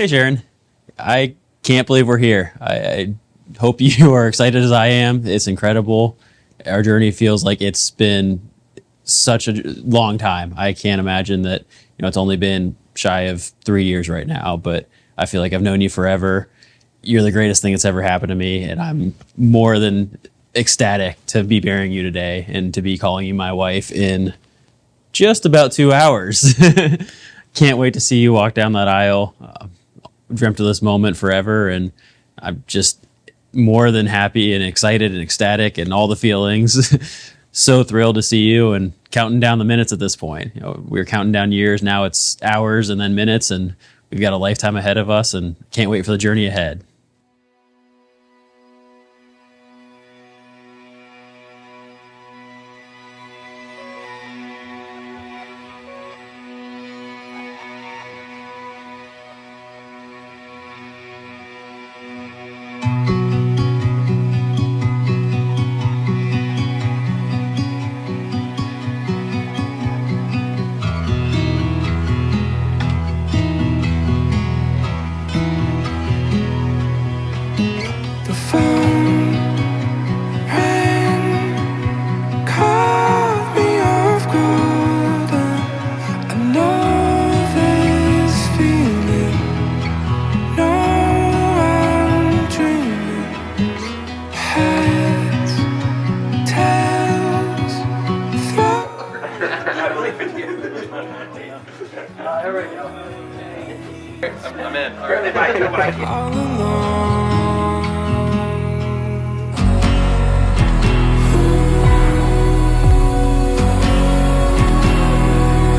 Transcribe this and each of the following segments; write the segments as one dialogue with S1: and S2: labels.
S1: Hey, Sharon. I can't believe we're here. I hope you are excited as I am. It's incredible. Our journey feels like it's been such a long time. I can't imagine that, it's only been shy of 3 years right now, but I feel like I've known you forever. You're the greatest thing that's ever happened to me, and I'm more than ecstatic to be bearing you today and to be calling you my wife in just about 2 hours. Can't wait to see you walk down that aisle. Dreamt of this moment forever, and I'm just more than happy and excited and ecstatic and all the feelings. So thrilled to see you and counting down the minutes at this point. We're counting down years. Now it's hours and then minutes, and we've got a lifetime ahead of us, and can't wait for the journey ahead.
S2: The phone rang, caught me off guard. I know this feeling, no, I'm dreaming. Heads, tails,
S3: I believe in you. Here we go. I'm in.
S2: all alone.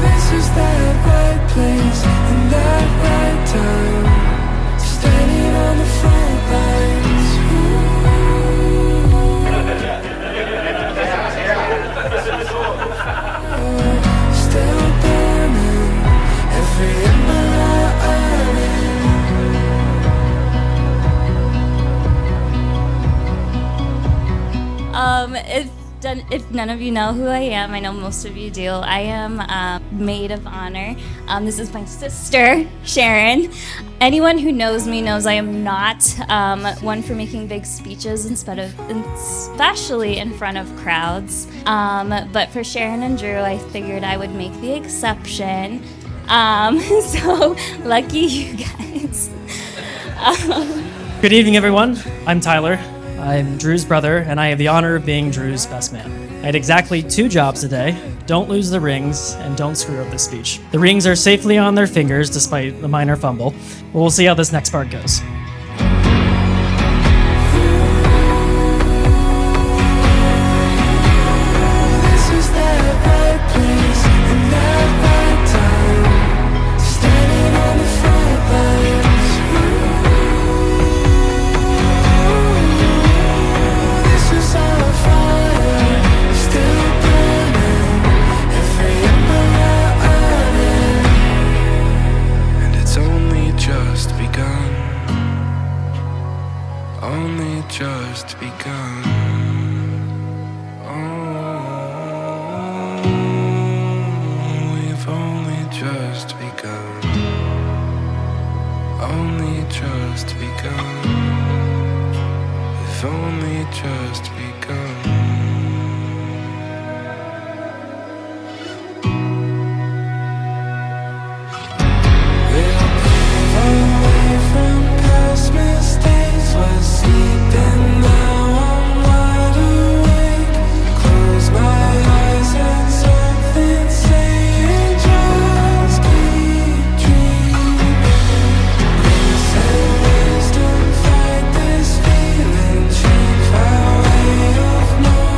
S2: This is that right place and that right time. Standing on the front lines. Still burning every ember I
S4: If none of you know who I am, I know most of you do. I am maid of honor. This is my sister, Sharon. Anyone who knows me knows I am not one for making big speeches especially in front of crowds. But for Sharon and Drew, I figured I would make the exception. So lucky you guys.
S5: Good evening, everyone. I'm Tyler. I'm Drew's brother, and I have the honor of being Drew's best man. I had exactly 2 jobs today. Don't lose the rings, and don't screw up the speech. The rings are safely on their fingers, despite the minor fumble. We'll see how this next part goes.
S2: This is that right place and that right time. Standing on the front lines. This is our fire, still burning. Every ember I and it's only just begun. Only just begun. We've only just begun. Only just begun. We've only just begun. We'll pave our way from past mistakes. We're sleeping now, I'm wide awake. Close my eyes and something saying just keep dreaming. Grace and wisdom fight this feeling, change our way of knowing.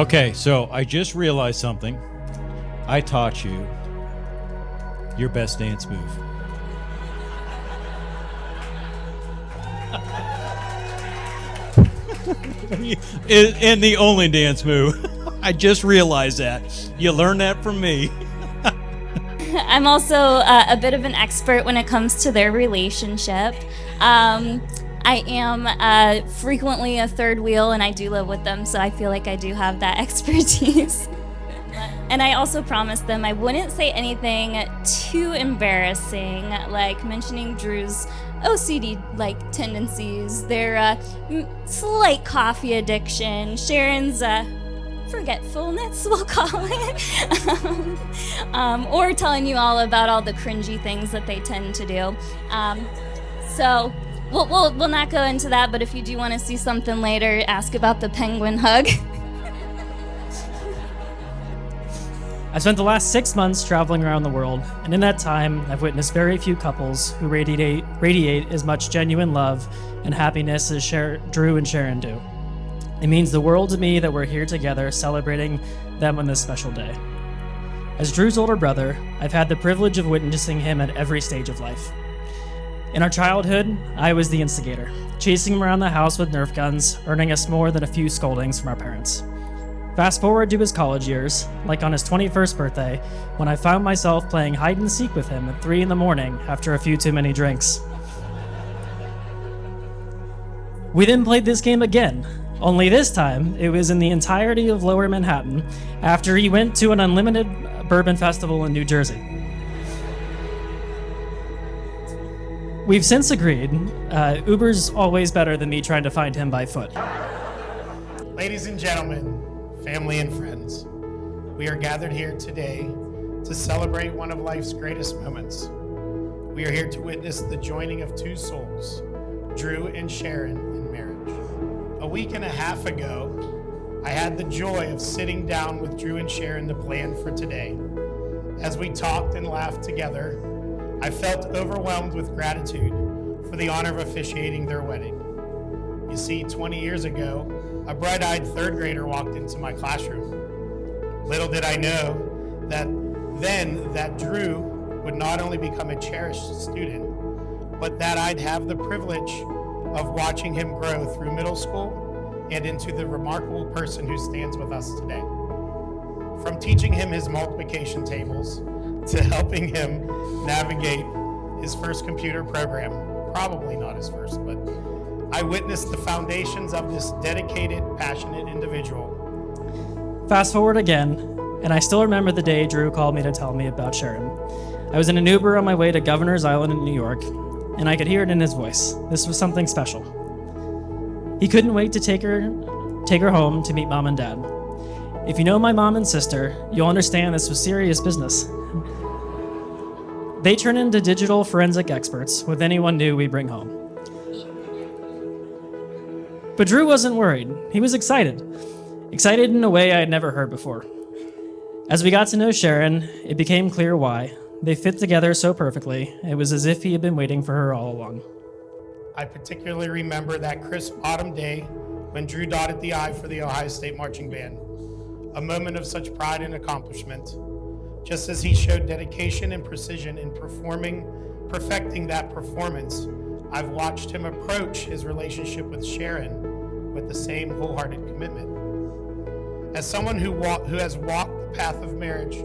S6: Okay, so I just realized something. I taught you your best dance move. And the only dance move. I just realized that. You learned that from me.
S4: I'm also a bit of an expert when it comes to their relationship. I am frequently a third wheel, and I do live with them, so I feel like I do have that expertise. And I also promised them I wouldn't say anything too embarrassing, like mentioning Drew's OCD-like tendencies, their slight coffee addiction, Sharon's forgetfulness, we'll call it, or telling you all about all the cringy things that they tend to do. So we'll not go into that, but if you do want to see something later, ask about the penguin hug.
S5: I spent the last 6 months traveling around the world, and in that time, I've witnessed very few couples who radiate as much genuine love and happiness as Drew and Sharon do. It means the world to me that we're here together celebrating them on this special day. As Drew's older brother, I've had the privilege of witnessing him at every stage of life. In our childhood, I was the instigator, chasing him around the house with Nerf guns, earning us more than a few scoldings from our parents. Fast forward to his college years, like on his 21st birthday, when I found myself playing hide and seek with him at 3 in the morning after a few too many drinks. We then played this game again, only this time it was in the entirety of Lower Manhattan after he went to an unlimited bourbon festival in New Jersey. We've since agreed, Uber's always better than me trying to find him by foot.
S7: Ladies and gentlemen, family and friends, we are gathered here today to celebrate one of life's greatest moments. We are here to witness the joining of two souls, Drew and Sharon, in marriage. A week and a half ago, I had the joy of sitting down with Drew and Sharon to plan for today. As we talked and laughed together, I felt overwhelmed with gratitude for the honor of officiating their wedding. You see, 20 years ago, a bright-eyed third grader walked into my classroom. Little did I know that Drew would not only become a cherished student, but that I'd have the privilege of watching him grow through middle school and into the remarkable person who stands with us today. From teaching him his multiplication tables to helping him navigate his first computer program, probably not his first, but I witnessed the foundations of this dedicated, passionate individual.
S5: Fast forward again, and I still remember the day Drew called me to tell me about Sharon. I was in an Uber on my way to Governor's Island in New York, and I could hear it in his voice. This was something special. He couldn't wait to take her home to meet Mom and Dad. If you know my mom and sister, you'll understand this was serious business. They turn into digital forensic experts with anyone new we bring home. But Drew wasn't worried. He was excited. Excited in a way I had never heard before. As we got to know Sharon, it became clear why. They fit together so perfectly, it was as if he had been waiting for her all along.
S7: I particularly remember that crisp autumn day when Drew dotted the I for the Ohio State Marching Band, a moment of such pride and accomplishment. Just as he showed dedication and precision in perfecting that performance, I've watched him approach his relationship with Sharon with the same wholehearted commitment. As someone who has walked the path of marriage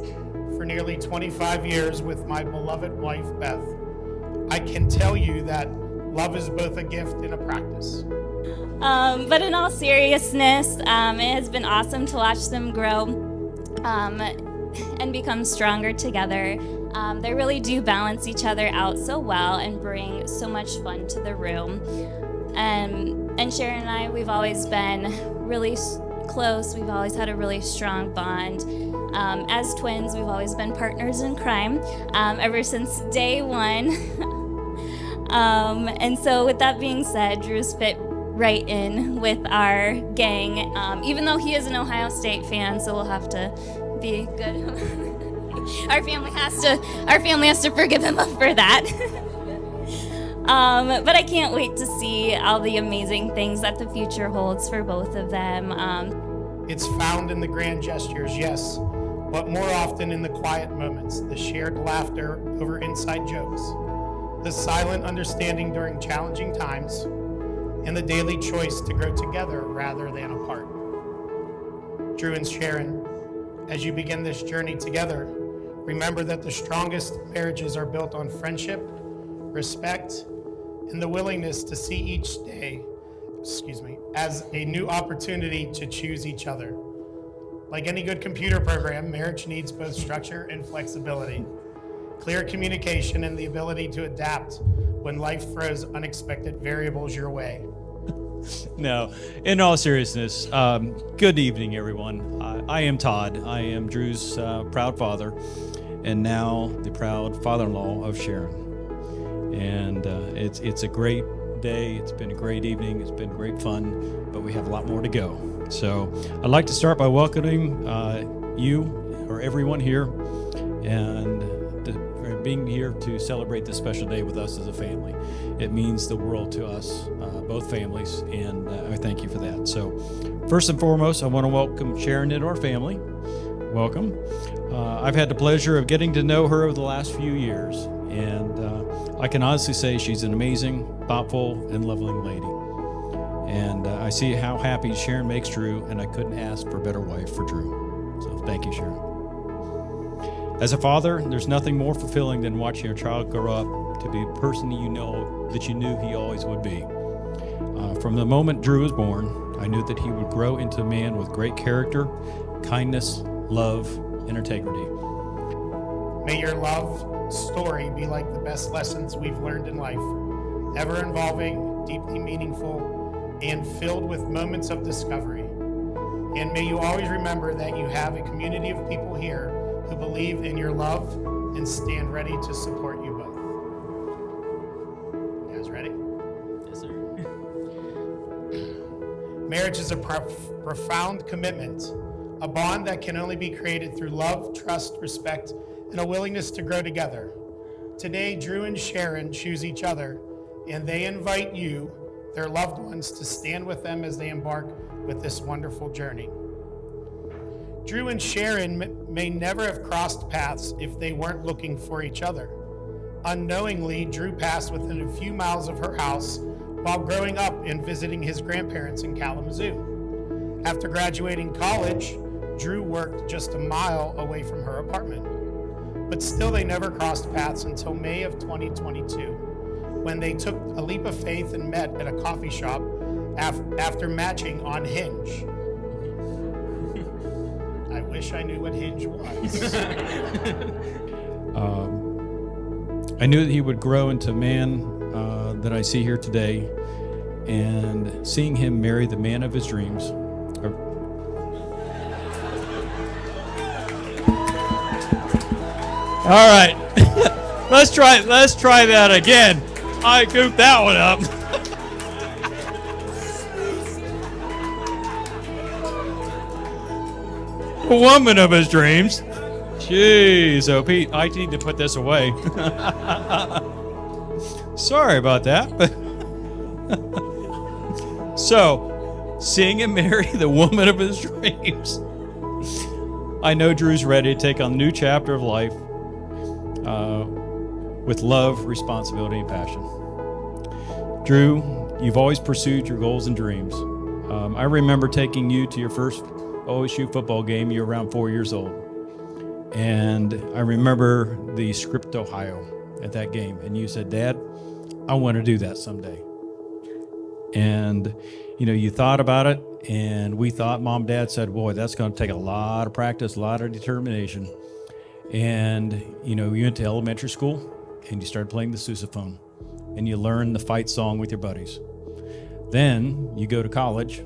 S7: for nearly 25 years with my beloved wife, Beth, I can tell you that love is both a gift and a practice.
S4: But in all seriousness, it has been awesome to watch them grow and become stronger together. They really do balance each other out so well and bring so much fun to the room. And Sharon and I, we've always been really close. We've always had a really strong bond. As twins, we've always been partners in crime ever since day one. And so with that being said, Drew's fit right in with our gang, even though he is an Ohio State fan, so we'll have to be good. Our family has to forgive him for that. But I can't wait to see all the amazing things that the future holds for both of them.
S7: It's found in the grand gestures, yes, but more often in the quiet moments, the shared laughter over inside jokes, the silent understanding during challenging times, and the daily choice to grow together rather than apart. Drew and Sharon, as you begin this journey together, remember that the strongest marriages are built on friendship, respect, and the willingness to see each day, as a new opportunity to choose each other. Like any good computer program, marriage needs both structure and flexibility, clear communication, and the ability to adapt when life throws unexpected variables your way.
S6: No, in all seriousness, good evening, everyone. I am Todd. I am Drew's proud father, and now the proud father-in-law of Sharon. And it's a great day. It's been a great evening. It's been great fun, but we have a lot more to go. So I'd like to start by welcoming you or everyone here and being here to celebrate this special day with us as a family. It means the world to us, both families, and I thank you for that. So first and foremost, I want to welcome Sharon into our family. Welcome. I've had the pleasure of getting to know her over the last few years, and I can honestly say she's an amazing, thoughtful, and loving lady. And I see how happy Sharon makes Drew, and I couldn't ask for a better wife for Drew. So thank you, Sharon. As a father, there's nothing more fulfilling than watching your child grow up to be the person you knew he always would be. From the moment Drew was born, I knew that he would grow into a man with great character, kindness, love, and integrity.
S7: May your love story be like the best lessons we've learned in life, ever involving, deeply meaningful, and filled with moments of discovery. And may you always remember that you have a community of people here who believe in your love and stand ready to support you both. You guys ready?
S5: Yes, sir.
S7: Marriage is a profound commitment, a bond that can only be created through love, trust, respect, and a willingness to grow together. Today, Drew and Sharon choose each other, and they invite you, their loved ones, to stand with them as they embark with this wonderful journey. Drew and Sharon may never have crossed paths if they weren't looking for each other. Unknowingly, Drew passed within a few miles of her house while growing up and visiting his grandparents in Kalamazoo. After graduating college, Drew worked just a mile away from her apartment. But still, they never crossed paths until May of 2022, when they took a leap of faith and met at a coffee shop after matching on Hinge. I wish I knew what Hinge was.
S6: I knew that he would grow into a man that I see here today, and seeing him marry the man of his dreams. All right, let's try that again. I goofed that one up. A woman of his dreams. Jeez, oh Pete, I need to put this away. Sorry about that. So, seeing him marry the woman of his dreams, I know Drew's ready to take on a new chapter of life with love, responsibility, and passion. Drew, you've always pursued your goals and dreams. I remember taking you to your first OSU football game. You were around 4 years old. And I remember the script Ohio at that game. And you said, Dad, I want to do that someday. And, you thought about it. And we thought, Mom, Dad said, boy, that's going to take a lot of practice, a lot of determination. And, you went to elementary school and you started playing the sousaphone. And you learned the fight song with your buddies. Then you go to college,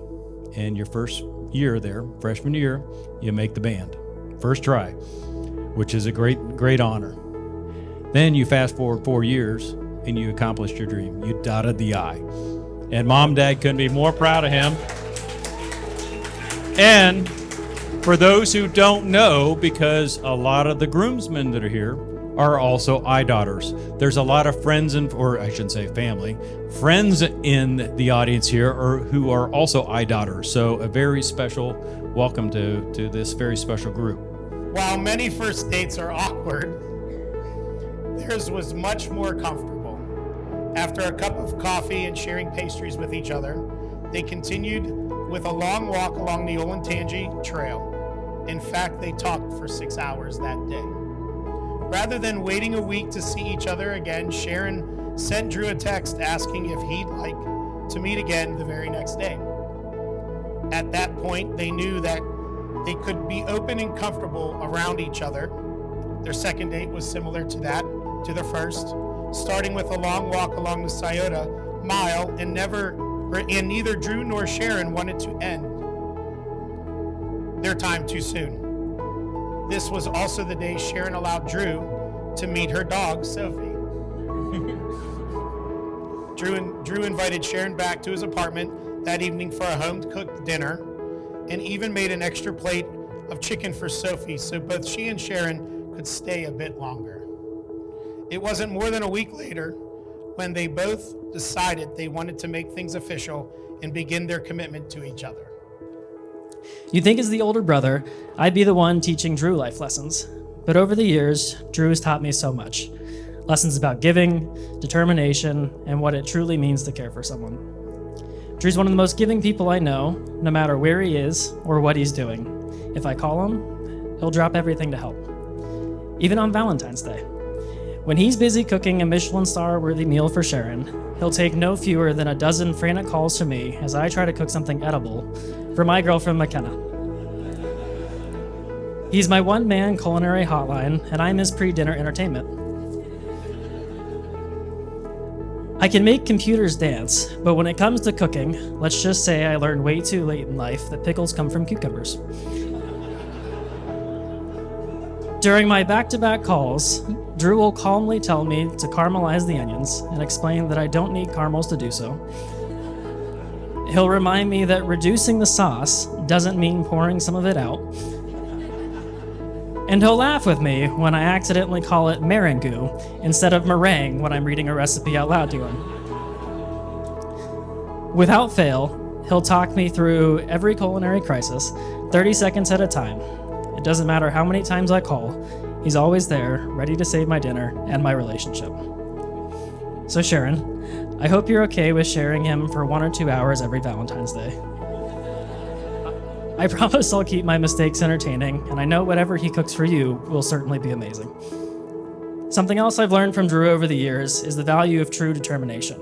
S6: and your first year there, freshman year, you make the band. First try, which is a great honor. Then you fast forward 4 years, and you accomplished your dream. You dotted the I. And Mom, Dad couldn't be more proud of him. And for those who don't know, because a lot of the groomsmen that are here are also iDaughters. There's a lot of friends, or I shouldn't say family, friends in the audience here who are also iDaughters. So a very special welcome to this very special group.
S7: While many first dates are awkward, theirs was much more comfortable. After a cup of coffee and sharing pastries with each other, they continued with a long walk along the Olentangy Trail. In fact, they talked for 6 hours that day. Rather than waiting a week to see each other again, Sharon sent Drew a text asking if he'd like to meet again the very next day. At that point, they knew that they could be open and comfortable around each other. Their second date was similar to the first, starting with a long walk along the Scioto Mile, and neither Drew nor Sharon wanted to end their time too soon. This was also the day Sharon allowed Drew to meet her dog, Sophie. Drew invited Sharon back to his apartment that evening for a home-cooked dinner, and even made an extra plate of chicken for Sophie so both she and Sharon could stay a bit longer. It wasn't more than a week later when they both decided they wanted to make things official and begin their commitment to each other.
S5: You'd think as the older brother, I'd be the one teaching Drew life lessons. But over the years, Drew has taught me so much. Lessons about giving, determination, and what it truly means to care for someone. Drew's one of the most giving people I know, no matter where he is or what he's doing. If I call him, he'll drop everything to help. Even on Valentine's Day. When he's busy cooking a Michelin star-worthy meal for Sharon, he'll take no fewer than a dozen frantic calls to me as I try to cook something edible for my girlfriend McKenna. He's my one-man culinary hotline, and I'm his pre-dinner entertainment. I can make computers dance, but when it comes to cooking, let's just say I learned way too late in life that pickles come from cucumbers. During my back-to-back calls, Drew will calmly tell me to caramelize the onions and explain that I don't need caramels to do so. He'll remind me that reducing the sauce doesn't mean pouring some of it out. And he'll laugh with me when I accidentally call it meringue instead of meringue when I'm reading a recipe out loud to him. Without fail, he'll talk me through every culinary crisis, 30 seconds at a time. It doesn't matter how many times I call, he's always there, ready to save my dinner and my relationship. So Sharon, I hope you're okay with sharing him for 1 or 2 hours every Valentine's Day. I promise I'll keep my mistakes entertaining, and I know whatever he cooks for you will certainly be amazing. Something else I've learned from Drew over the years is the value of true determination.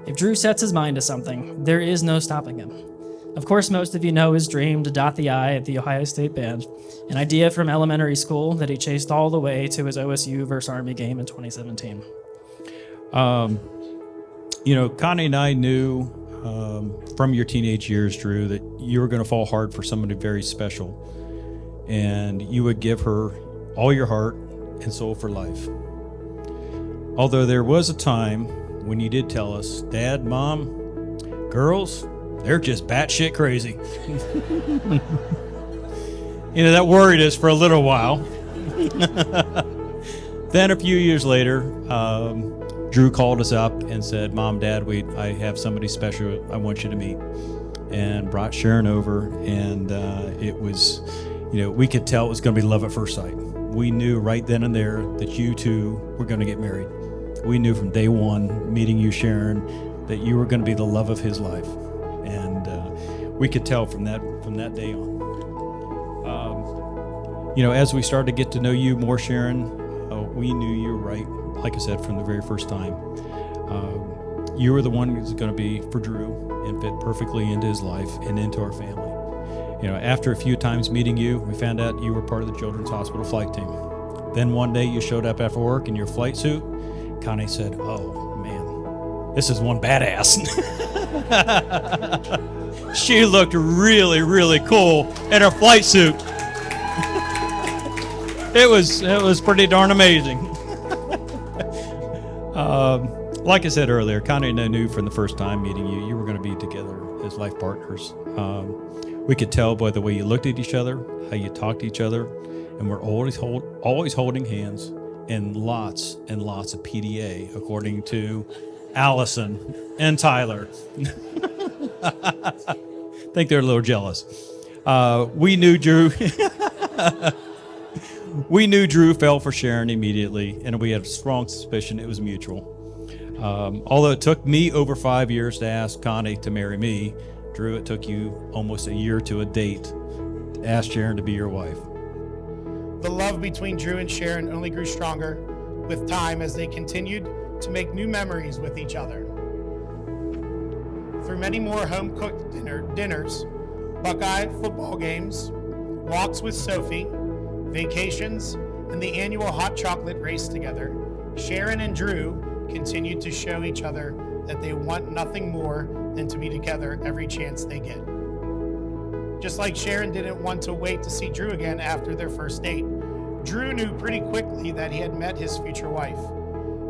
S5: If Drew sets his mind to something, there is no stopping him. Of course, most of you know his dream to dot the I at the Ohio State Band, an idea from elementary school that he chased all the way to his OSU versus Army game in 2017.
S6: Connie and I knew from your teenage years, Drew, that you were going to fall hard for somebody very special, and you would give her all your heart and soul for life. Although there was a time when you did tell us, Dad, Mom, girls, they're just batshit crazy. That worried us for a little while. Then a few years later, Drew called us up and said, Mom, Dad, I have somebody special I want you to meet. And brought Sharon over, and it was, we could tell it was going to be love at first sight. We knew right then and there that you two were going to get married. We knew from day one, meeting you, Sharon, that you were going to be the love of his life. And we could tell from that day on. As we started to get to know you more, Sharon, we knew you were right, like I said, from the very first time. You were the one who's going to be for Drew and fit perfectly into his life and into our family. After a few times meeting you, we found out you were part of the Children's Hospital flight team. Then one day you showed up after work in your flight suit. Connie said, oh, man, this is one badass. She looked really, really cool in her flight suit. It was pretty darn amazing. Like I said earlier, Connie and I knew from the first time meeting you, you were going to be together as life partners. We could tell by the way you looked at each other, how you talked to each other, and we're always holding hands and lots of PDA, according to Allison and Tyler. I think they're a little jealous. We knew Drew. We knew Drew fell for Sharon immediately, and we had a strong suspicion it was mutual. Although it took me over 5 years to ask Connie to marry me, Drew, it took you almost a year to a date to ask Sharon to be your wife.
S7: The love between Drew and Sharon only grew stronger with time as they continued to make new memories with each other. Through many more home-cooked dinners, Buckeye football games, walks with Sophie, vacations, and the annual hot chocolate race together, Sharon and Drew continued to show each other that they want nothing more than to be together every chance they get. Just like Sharon didn't want to wait to see Drew again after their first date, Drew knew pretty quickly that he had met his future wife.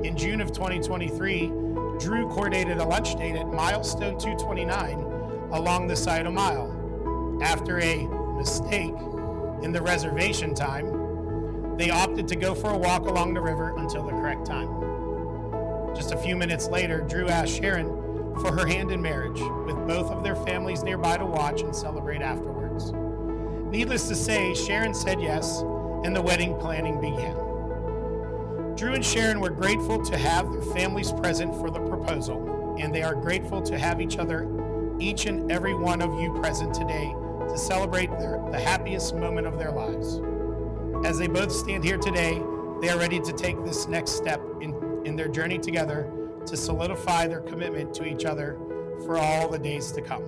S7: In June of 2023, Drew coordinated a lunch date at Milestone 229 along the Scioto Mile. After a mistake in the reservation time, they opted to go for a walk along the river until the correct time. Just a few minutes later, Drew asked Sharon for her hand in marriage, with both of their families nearby to watch and celebrate afterwards. Needless to say, Sharon said yes, and the wedding planning began. Drew and Sharon were grateful to have their families present for the proposal, and they are grateful to have each and every one of you present today to celebrate the happiest moment of their lives. As they both stand here today, they are ready to take this next step in their journey together to solidify their commitment to each other for all the days to come.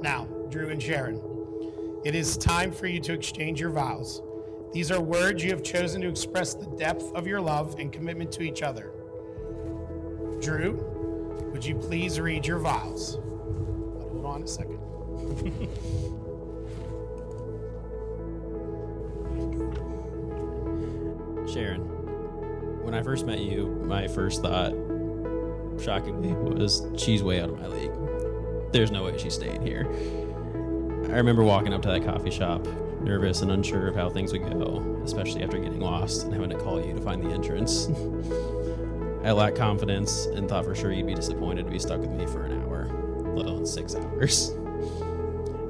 S7: Now, Drew and Sharon, it is time for you to exchange your vows. These are words you have chosen to express the depth of your love and commitment to each other. Drew, would you please read your vows? Hold on a second.
S1: Sharon, when I first met you, my first thought, shockingly, was she's way out of my league. There's no way she's staying here. I remember walking up to that coffee shop, nervous and unsure of how things would go, especially after getting lost and having to call you to find the entrance. I lacked confidence and thought for sure you'd be disappointed to be stuck with me for an hour, let alone 6 hours.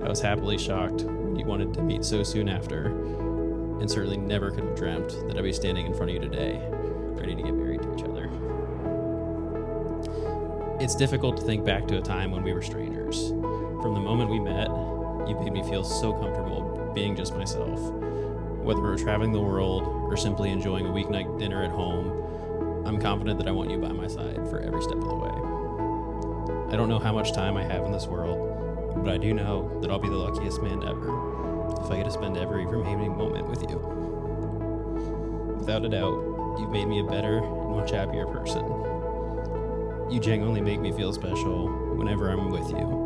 S1: I was happily shocked when you wanted to meet so soon after, and certainly never could have dreamt that I'd be standing in front of you today, ready to get married to each other. It's difficult to think back to a time when we were strangers. From the moment we met, you made me feel so comfortable being just myself. Whether we're traveling the world or simply enjoying a weeknight dinner at home, I'm confident that I want you by my side for every step of the way. I don't know how much time I have in this world, but I do know that I'll be the luckiest man ever if I get to spend every remaining moment with you. Without a doubt, you've made me a better and much happier person. You genuinely make me feel special whenever I'm with you.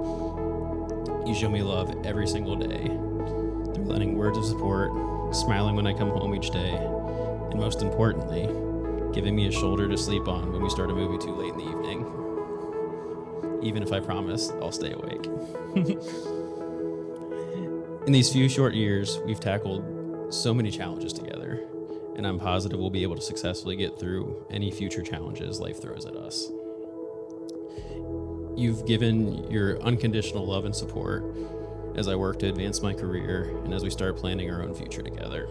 S1: You show me love every single day through lending words of support, smiling when I come home each day, and most importantly, giving me a shoulder to sleep on when we start a movie too late in the evening. Even if I promise I'll stay awake. In these few short years, we've tackled so many challenges together, and I'm positive we'll be able to successfully get through any future challenges life throws at us. You've given your unconditional love and support as I work to advance my career and as we start planning our own future together.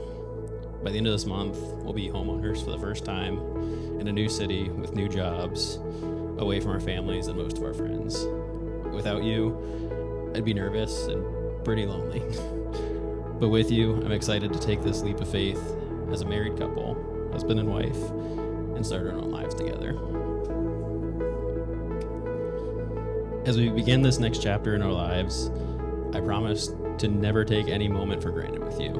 S1: By the end of this month, we'll be homeowners for the first time in a new city with new jobs, away from our families and most of our friends. Without you, I'd be nervous and pretty lonely. But with you, I'm excited to take this leap of faith as a married couple, husband and wife, and start our own lives together. As we begin this next chapter in our lives, I promise to never take any moment for granted with you.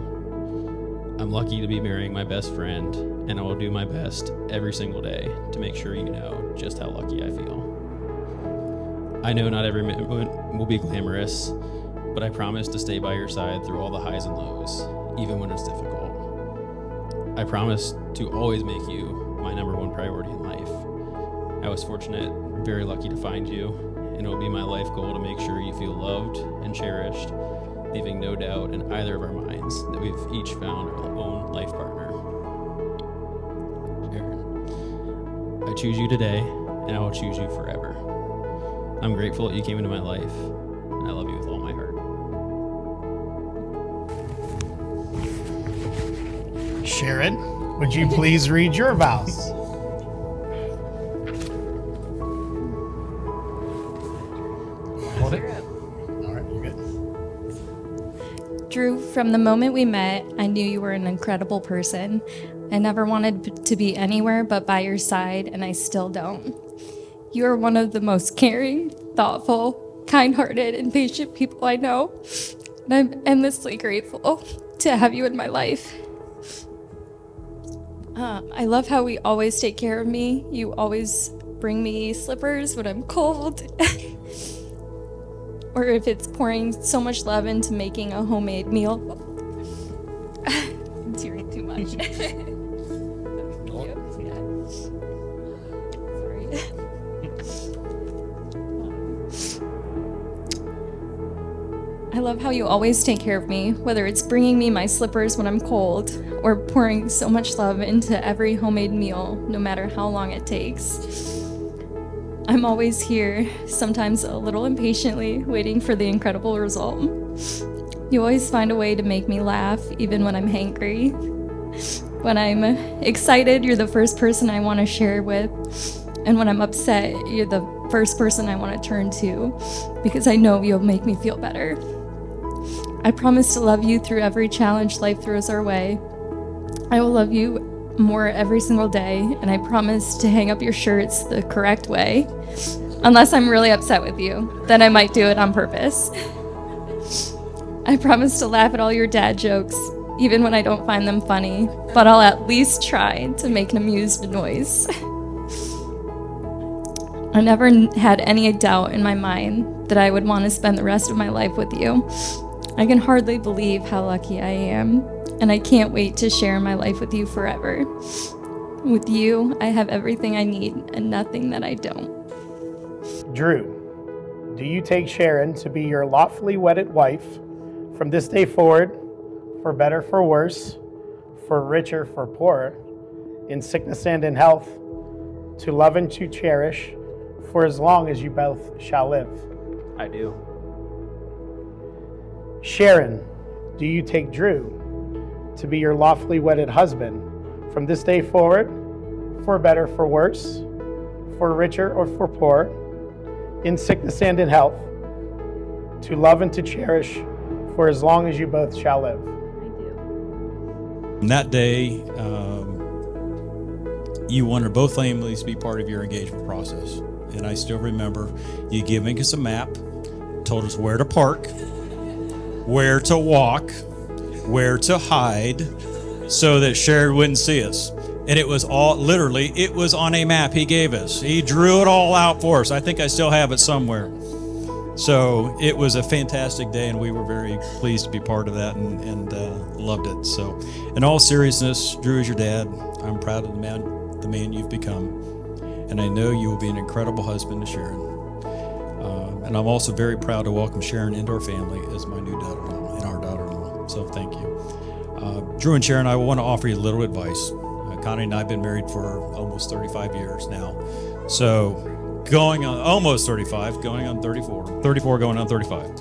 S1: I'm lucky to be marrying my best friend, and I will do my best every single day to make sure you know just how lucky I feel. I know not every moment will be glamorous, but I promise to stay by your side through all the highs and lows, even when it's difficult. I promise to always make you my number one priority in life. I was fortunate, very lucky to find you, and it will be my life goal to make sure you feel loved and cherished, leaving no doubt in either of our minds that we've each found our own life partner. choose you today, and I will choose you forever. I'm grateful that you came into my life, and I love you with all my heart.
S7: Sharon, would you please read your vows? Hold it. All right, you're good.
S8: Drew, from the moment we met, I knew you were an incredible person. I never wanted to be anywhere but by your side, and I still don't. You are one of the most caring, thoughtful, kind-hearted, and patient people I know, and I'm endlessly grateful to have you in my life. I love how we always take care of me. You always bring me slippers when I'm cold. Or if it's pouring so much love into making a homemade meal. I'm tearing too much. Sorry. I love how you always take care of me, whether it's bringing me my slippers when I'm cold or pouring so much love into every homemade meal, no matter how long it takes. I'm always here, sometimes a little impatiently, waiting for the incredible result. You always find a way to make me laugh, even when I'm hangry. When I'm excited, you're the first person I want to share with. And when I'm upset, you're the first person I want to turn to, because I know you'll make me feel better. I promise to love you through every challenge life throws our way. I will love you more every single day, and I promise to hang up your shirts the correct way. Unless I'm really upset with you, then I might do it on purpose. I promise to laugh at all your dad jokes, even when I don't find them funny, but I'll at least try to make an amused noise. I never had any doubt in my mind that I would want to spend the rest of my life with you. I can hardly believe how lucky I am, and I can't wait to share my life with you forever. With you, I have everything I need and nothing that I don't.
S7: Drew, do you take Sharon to be your lawfully wedded wife from this day forward, for better, for worse, for richer, for poorer, in sickness and in health, to love and to cherish, for as long as you both shall live?
S1: I do.
S7: Sharon, do you take Drew to be your lawfully wedded husband from this day forward, for better, for worse, for richer or for poor, in sickness and in health, to love and to cherish, for as long as you both shall live?
S6: And that day, you wanted both families to be part of your engagement process. And I still remember you giving us a map, told us where to park, where to walk, where to hide, so that Sharon wouldn't see us. And it was all, literally, it was on a map he gave us. He drew it all out for us. I think I still have it somewhere. So it was a fantastic day, and we were very pleased to be part of that and loved it. So in all seriousness, Drew is your dad. I'm proud of the man you've become. And I know you will be an incredible husband to Sharon. And I'm also very proud to welcome Sharon into our family as my new daughter-in-law and our daughter-in-law. So thank you. Drew and Sharon, I want to offer you a little advice. Connie and I have been married for almost 35 years now. So going on almost 35, going on 34. 34 going on 35.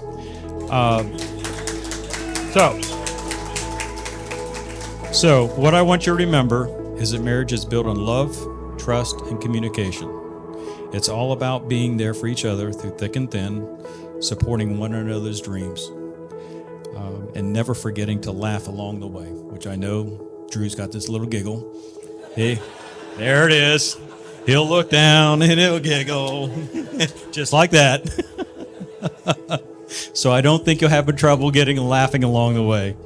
S6: So what I want you to remember is that marriage is built on love, trust, and communication. It's all about being there for each other through thick and thin, supporting one another's dreams, and never forgetting to laugh along the way, which I know Drew's got this little giggle. Hey, there it is. He'll look down and he'll giggle, just like that. So I don't think you'll have trouble getting and laughing along the way.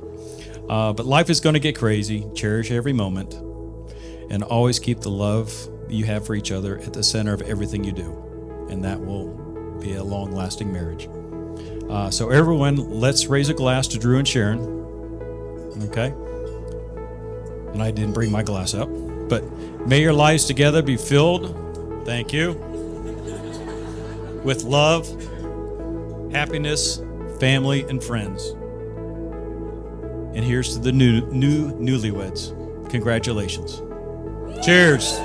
S6: But life is going to get crazy. Cherish every moment, and always keep the love you have for each other at the center of everything you do, and that will be a long-lasting marriage. So everyone, let's raise a glass to Drew and Sharon. Okay? And I didn't bring my glass up, but may your lives together be filled, thank you, with love, happiness, family, and friends. And here's to the newlyweds. Congratulations. Cheers.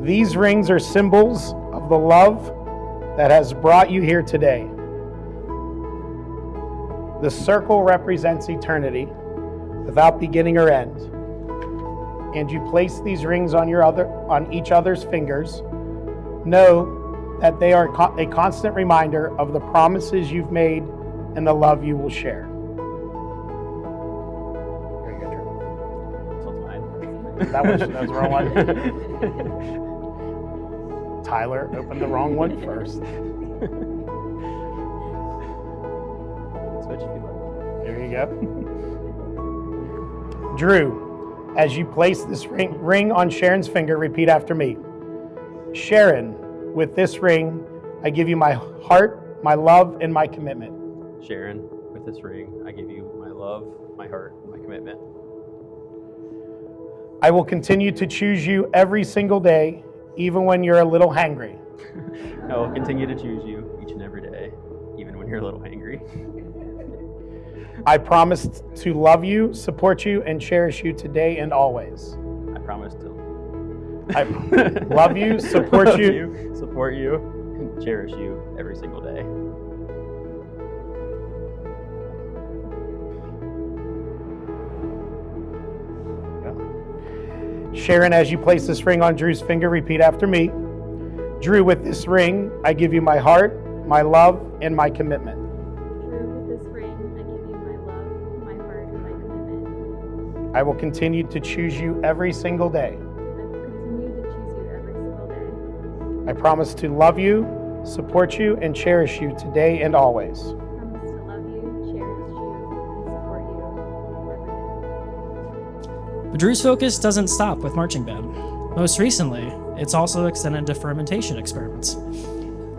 S7: These rings are symbols of the love that has brought you here today. The circle represents eternity without beginning or end. And you place these rings on each other's fingers. Know that they are a constant reminder of the promises you've made and the love you will share. Very good, Drew. That was the wrong one. Tyler opened the wrong one first. There you go. Drew, as you place this ring on Sharon's finger, repeat after me. Sharon, with this ring, I give you my heart, my love, and my commitment.
S1: Sharon, with this ring, I give you my love, my heart, and my commitment.
S7: I will continue to choose you every single day, even when you're a little hangry.
S1: I will continue to choose you each and every day, even when you're a little angry.
S7: I promise to love you, support you, and cherish you today and always.
S1: I promise to
S7: I love you, support you,
S1: and cherish you every single day.
S7: Sharon, as you place this ring on Drew's finger, repeat after me. Drew, with this ring, I give you my heart, my love, and my commitment.
S8: Drew, with this ring, I give you my love, my heart, and my commitment.
S7: I will continue to choose you every single day.
S8: I will continue to choose you every single day.
S7: I promise to love you, support you, and cherish you today and always.
S8: I promise to love you, cherish you, and support you every day.
S5: But Drew's focus doesn't stop with marching band. Most recently, it's also extended to fermentation experiments,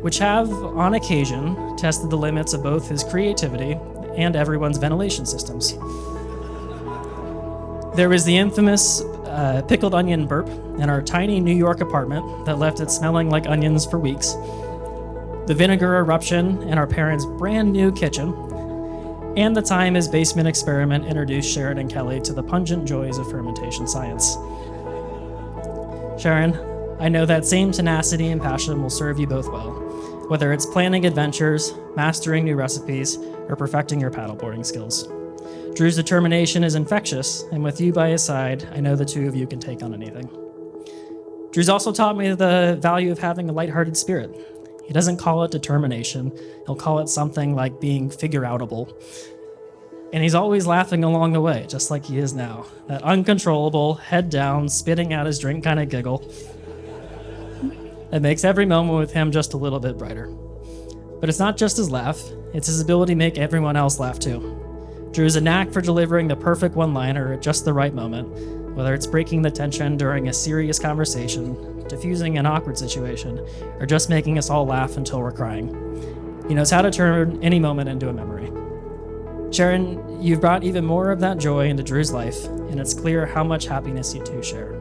S5: which have, on occasion, tested the limits of both his creativity and everyone's ventilation systems. There was the infamous pickled onion burp in our tiny New York apartment that left it smelling like onions for weeks, the vinegar eruption in our parents' brand new kitchen, and the time his basement experiment introduced Sharon and Kelly to the pungent joys of fermentation science. Sharon, I know that same tenacity and passion will serve you both well, whether it's planning adventures, mastering new recipes, or perfecting your paddleboarding skills. Drew's determination is infectious, and with you by his side, I know the two of you can take on anything. Drew's also taught me the value of having a lighthearted spirit. He doesn't call it determination, he'll call it something like being figure-outable. And he's always laughing along the way, just like he is now. That uncontrollable, head down, spitting out his drink kind of giggle. It makes every moment with him just a little bit brighter. But it's not just his laugh, it's his ability to make everyone else laugh too. Drew has a knack for delivering the perfect one-liner at just the right moment, whether it's breaking the tension during a serious conversation, diffusing an awkward situation, or just making us all laugh until we're crying. He knows how to turn any moment into a memory. Sharon, you've brought even more of that joy into Drew's life, and it's clear how much happiness you two share.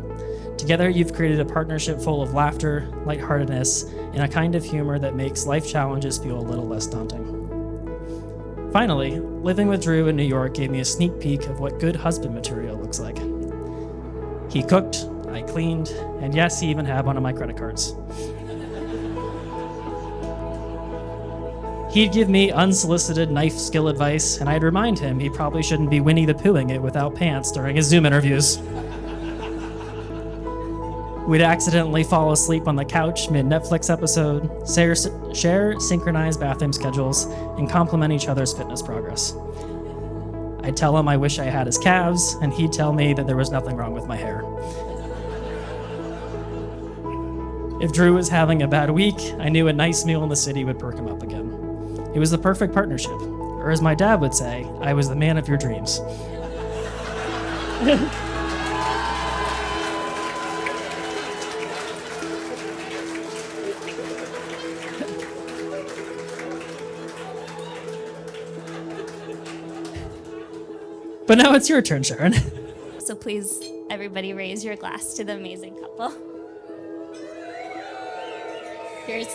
S5: Together, you've created a partnership full of laughter, lightheartedness, and a kind of humor that makes life challenges feel a little less daunting. Finally, living with Drew in New York gave me a sneak peek of what good husband material looks like. He cooked, I cleaned, and yes, he even had one of my credit cards. He'd give me unsolicited knife skill advice, and I'd remind him he probably shouldn't be Winnie the Poohing it without pants during his Zoom interviews. We'd accidentally fall asleep on the couch mid-Netflix episode, share synchronized bathroom schedules, and compliment each other's fitness progress. I'd tell him I wish I had his calves, and he'd tell me that there was nothing wrong with my hair. If Drew was having a bad week, I knew a nice meal in the city would perk him up again. It was the perfect partnership, or as my dad would say, I was the man of your dreams. But now it's your turn, Sharon.
S4: So please, everybody raise your glass to the amazing couple. Cheers.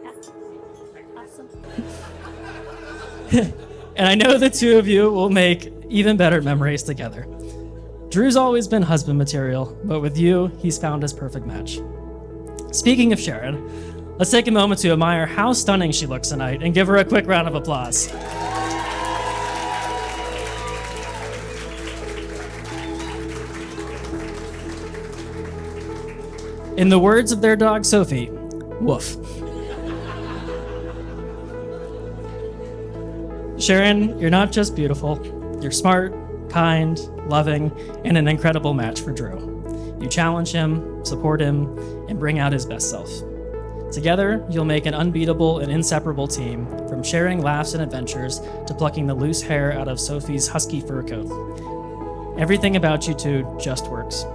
S4: Yeah. Awesome.
S5: And I know the two of you will make even better memories together. Drew's always been husband material, but with you, he's found his perfect match. Speaking of Sharon, let's take a moment to admire how stunning she looks tonight and give her a quick round of applause. In the words of their dog Sophie, woof. Sharon, you're not just beautiful, you're smart, kind, loving, and an incredible match for Drew. You challenge him, support him, and bring out his best self. Together, you'll make an unbeatable and inseparable team, from sharing laughs and adventures to plucking the loose hair out of Sophie's husky fur coat. Everything about you two just works.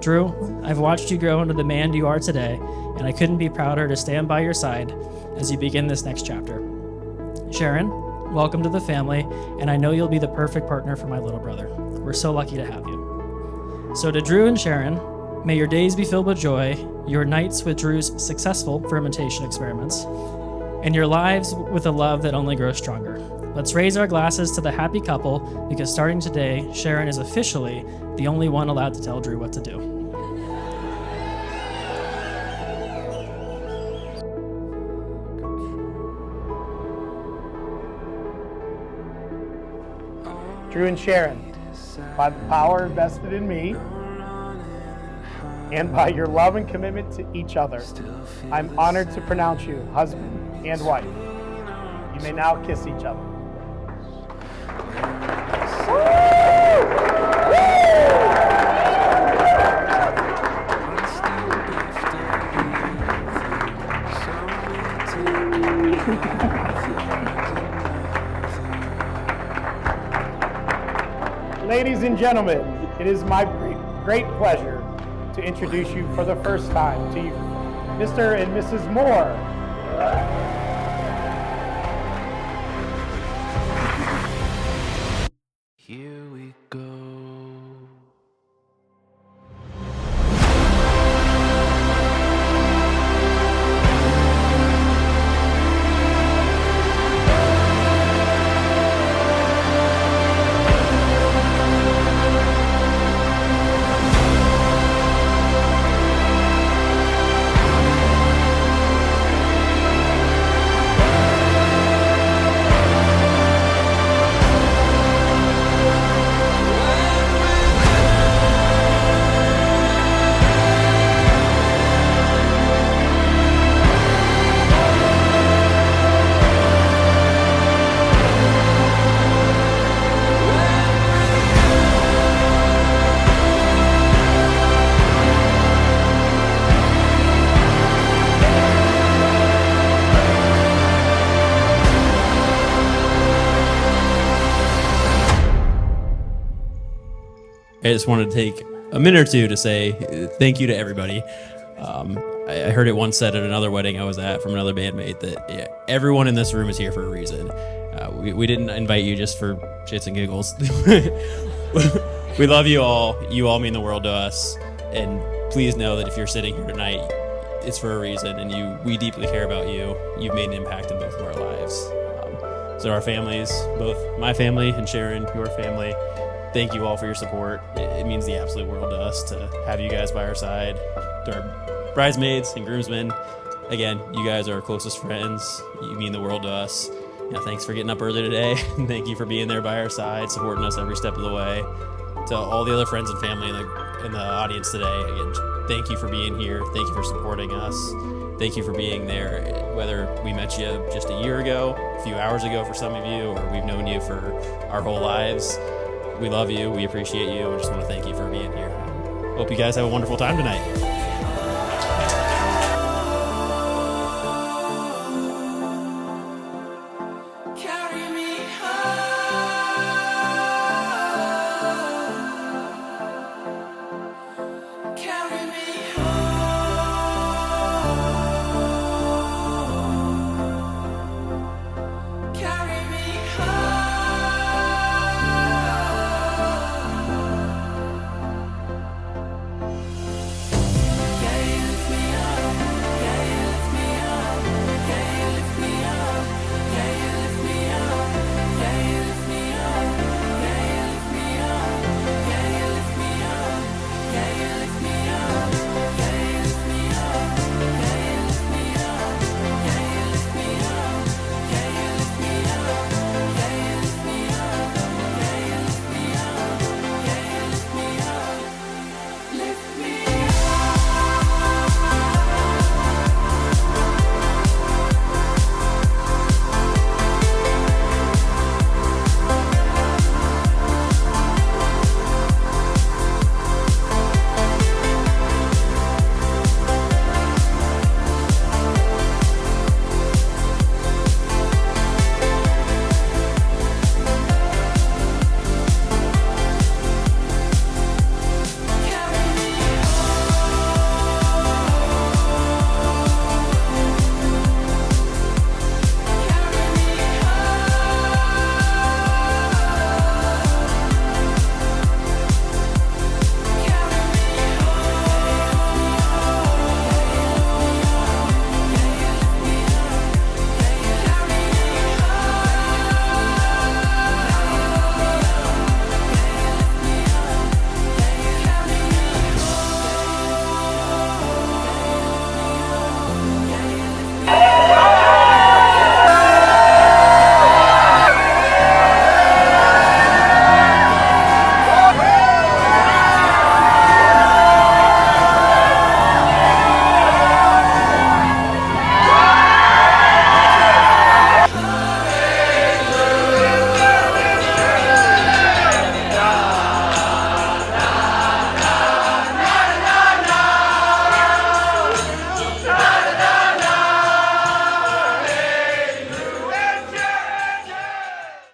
S5: Drew, I've watched you grow into the man you are today, and I couldn't be prouder to stand by your side as you begin this next chapter. Sharon, welcome to the family, and I know you'll be the perfect partner for my little brother. We're so lucky to have you. So to Drew and Sharon, may your days be filled with joy, your nights with Drew's successful fermentation experiments, and your lives with a love that only grows stronger. Let's raise our glasses to the happy couple, because starting today, Sharon is officially the only one allowed to tell Drew what to do.
S7: Drew and Sharon, by the power vested in me and by your love and commitment to each other, I'm honored to pronounce you husband and wife. You may now kiss each other. Ladies and gentlemen, it is my great pleasure to introduce you for the first time to you, Mr. and Mrs. Moore.
S2: Here we go.
S1: I just wanted to take a minute or two to say thank you to everybody. I heard it once said at another wedding I was at from another bandmate that everyone in this room is here for a reason. We didn't invite you just for shits and giggles. We love you all. You all mean the world to us. And please know that if you're sitting here tonight, it's for a reason, and we deeply care about you. You've made an impact in both of our lives. So our families, both my family and Sharon, your family, thank you all for your support. It means the absolute world to us to have you guys by our side. To our bridesmaids and groomsmen, again, you guys are our closest friends. You mean the world to us. Thanks for getting up early today. Thank you for being there by our side, supporting us every step of the way. To all the other friends and family in the audience today, again, thank you for being here. Thank you for supporting us. Thank you for being there, whether we met you just a year ago, a few hours ago for some of you, or we've known you for our whole lives. We love you. We appreciate you. We just want to thank you for being here. Hope you guys have a wonderful time tonight.